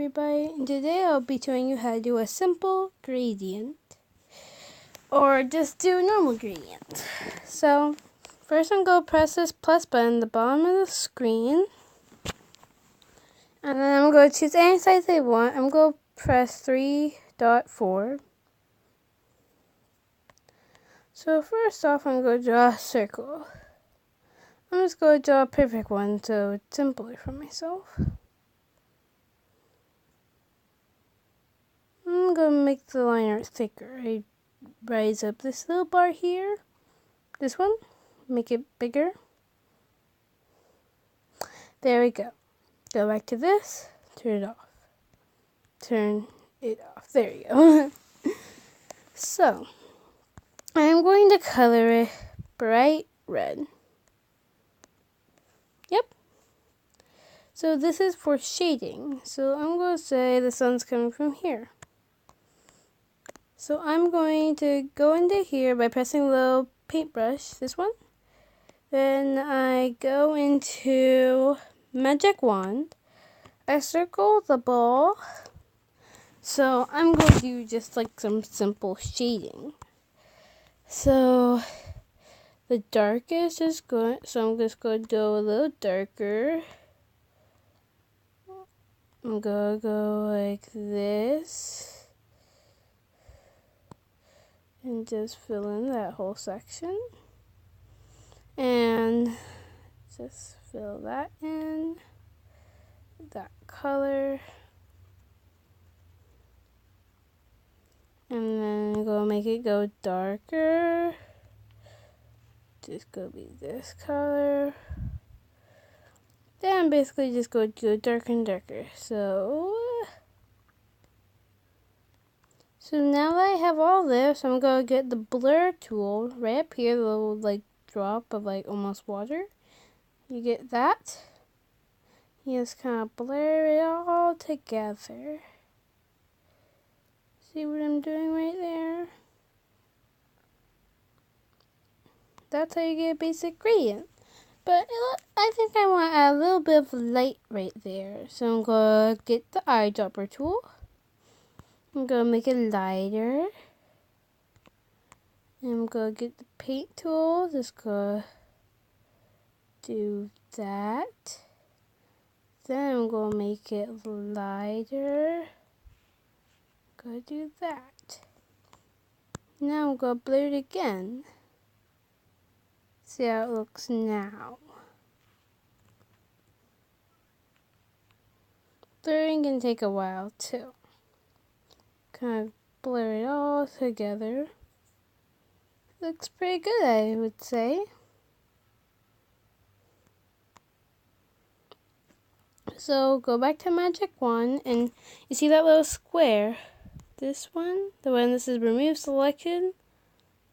everybody, and today I'll be showing you how to do a simple gradient or just do a normal gradient. So first I'm going to press this plus button at the bottom of the screen, and then I'm going to choose any size I want. I'm going to press 3.4. So first off, I'm going to draw a circle. I'm just going to draw a perfect one so it's simpler for myself. I'm going to make the line art thicker. I raise up this little bar here. This one. Make it bigger. There we go. Go back to this. Turn it off. Turn it off. There you go. So, I'm going to color it bright red. Yep. So this is for shading. So I'm going to say the sun's coming from here. So I'm going to go into here by pressing the little paintbrush, this one. Then I go into Magic Wand. I circle the ball. So I'm going to do just like some simple shading. So the darkest is good. So I'm just going to go a little darker. I'm going to go like this. And just fill in that whole section. And just fill that in. That color. And then I'm going to make it go darker. Just going to be this color. Then I'm basically just going to go darker and darker. So now that I have all this, I'm going to get the blur tool right up here, the little like drop of like almost water. You get that. You just kind of blur it all together. See what I'm doing right there? That's how you get a basic gradient. But I think I want to add a little bit of light right there. So I'm going to get the eyedropper tool. I'm going to make it lighter. And I'm going to get the paint tool. Just going to do that. Then I'm going to make it lighter. Going to do that. Now I'm going to blur it again. See how it looks now. Blurring can take a while too. Kind of blur it all together. Looks pretty good, I would say. So go back to Magic Wand, and you see that little square? This one, the one that says remove selection.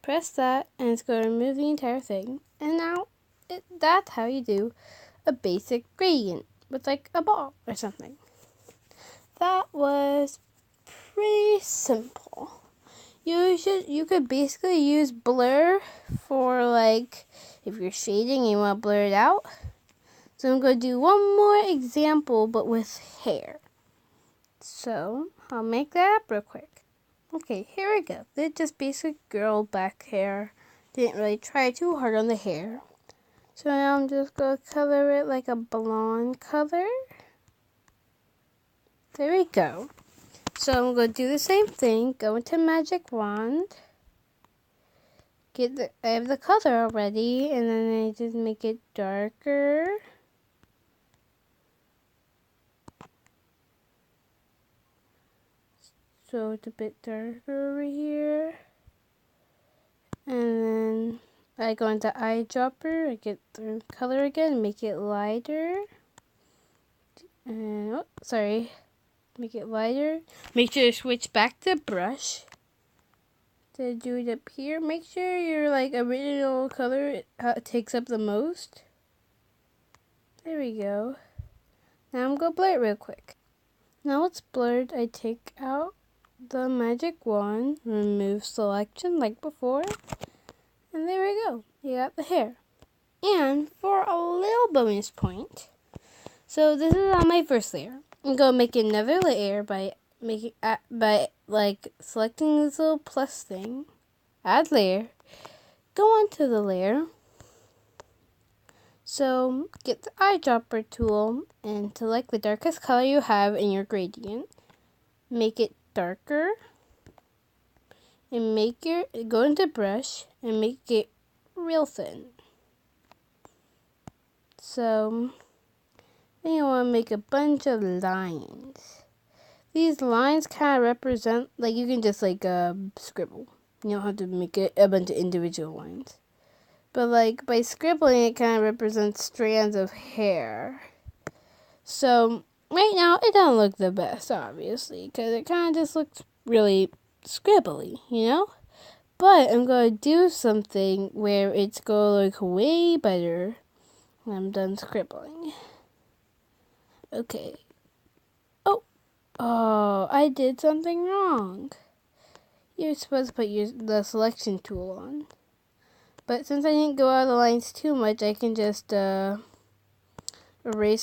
Press that, and it's going to remove the entire thing. And now, that's how you do a basic gradient with like a ball or something. That was pretty simple. You could basically use blur for like if you're shading and you want to blur it out. So I'm going to do one more example, but with hair. So I'll make that up real quick. Okay, here we go. They're just basic girl back hair. Didn't really try too hard on the hair. So now I'm just going to color it like a blonde color. There we go. So I'm going to do the same thing. Go into Magic Wand. I have the color already, and then I just make it darker. So it's a bit darker over here. And then I go into eyedropper. I get the color again, make it lighter. And make it lighter. Make sure to switch back to brush. To do it up here. Make sure your like original color takes up the most. There we go. Now I'm gonna blur it real quick. Now it's blurred. I take out the Magic Wand, remove selection like before, and there we go. You got the hair. And for a little bonus point, so this is on my first layer. I'm going to make another layer by selecting this little plus thing. Add layer. Go onto the layer. So get the eyedropper tool and select the darkest color you have in your gradient. Make it darker. And go into brush and make it real thin. So then you want to make a bunch of lines. These lines kind of represent, like you can just scribble. You don't have to make it a bunch of individual lines. But like by scribbling, it kind of represents strands of hair. So right now it doesn't look the best, obviously, because it kind of just looks really scribbly, you know? But I'm going to do something where it's going to look way better when I'm done scribbling. Okay. Oh, I did something wrong. You're supposed to put the selection tool on. But since I didn't go out of the lines too much, I can just erase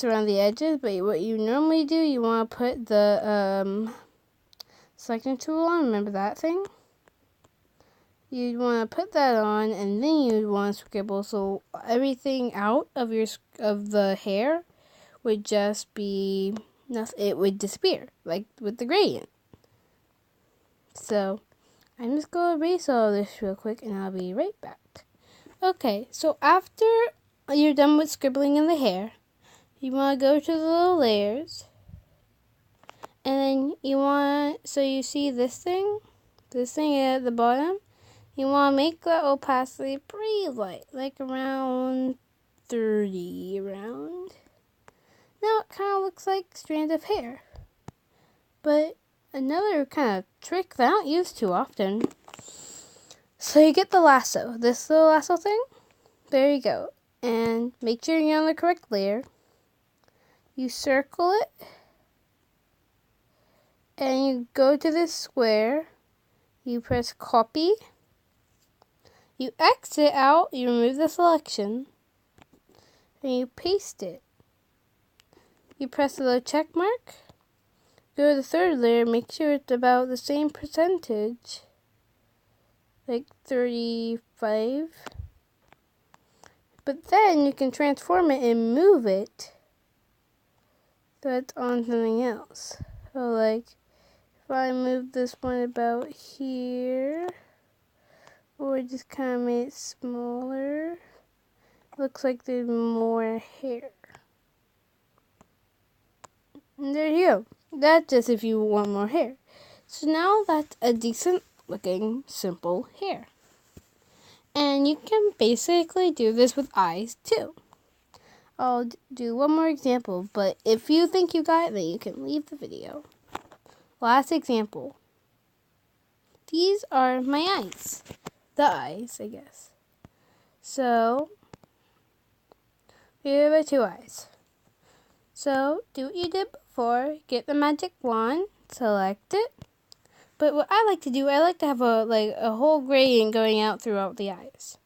around the edges. But what you normally do, you want to put the selection tool on. Remember that thing? You'd want to put that on, and then you'd want to scribble so everything out of the hair would just be nothing. It would disappear, like with the gradient. So I'm just going to erase all this real quick, and I'll be right back. Okay, so after you're done with scribbling in the hair, you want to go to the little layers, and then so you see this thing at the bottom. You want to make the opacity pretty light, like around 30 around. Now it kind of looks like strands of hair. But another kind of trick that I don't use too often. So you get the lasso, this little lasso thing. There you go. And make sure you're on the correct layer. You circle it. And you go to this square. You press copy. You exit out, you remove the selection, and you paste it. You press the little check mark, go to the third layer, make sure it's about the same percentage, like 35. But then you can transform it and move it so it's on something else. So like, if I move this one about here, or just kind of made it smaller. Looks like there's more hair. And there you go. That's just if you want more hair. So now that's a decent looking, simple hair. And you can basically do this with eyes too. I'll do one more example, but if you think you got it, then you can leave the video. Last example. These are my eyes. The eyes, I guess. So, here are the two eyes. So, do what you did before. Get the magic wand, select it. But what I like to do, I like to have a whole gradient going out throughout the eyes.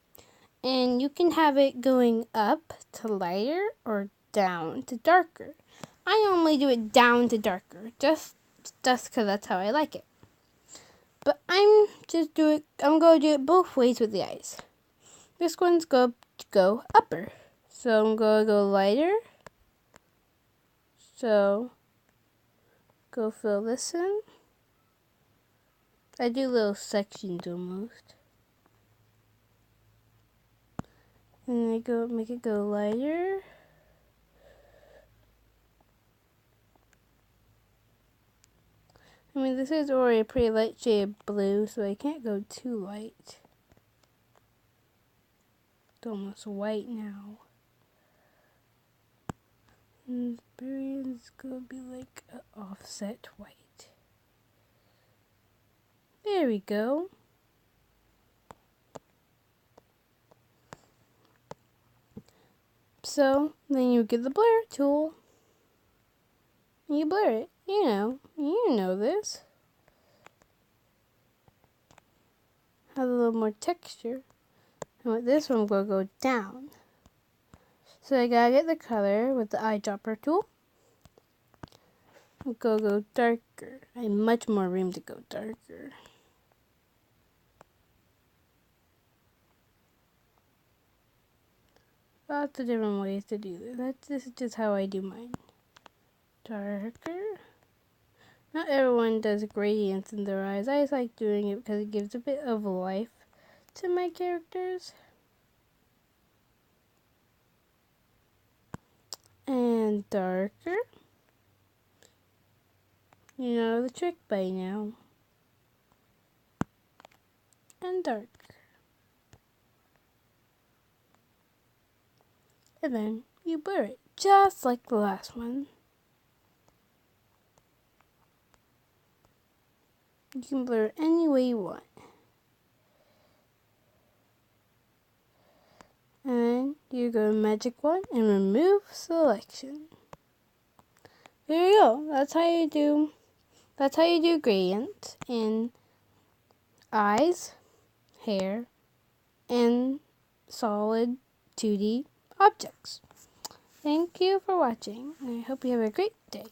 And you can have it going up to lighter or down to darker. I normally do it down to darker, just because that's how I like it. But I'm going to do it both ways with the eyes. This one's going to go upper. So I'm going to go lighter. So go fill this in. I do little sections almost. And I make it go lighter. I mean, this is already a pretty light shade of blue, so I can't go too light. It's almost white now. And the berry is going to be like an offset white. There we go. So, then you get the blur tool. And you blur it. You know this. Has a little more texture. And with this one, I'm going to go down. So I gotta get the color with the eyedropper tool. go darker. I have much more room to go darker. Lots of different ways to do this. This is just how I do mine. Darker. Not everyone does gradients in their eyes. I just like doing it because it gives a bit of life to my characters. And darker. You know the trick by now. And dark. And then you blur it, just like the last one. You can blur it any way you want. And then you go to Magic Wand and remove selection. There you go. That's how you do gradients in eyes, hair, and solid 2D objects. Thank you for watching. I hope you have a great day.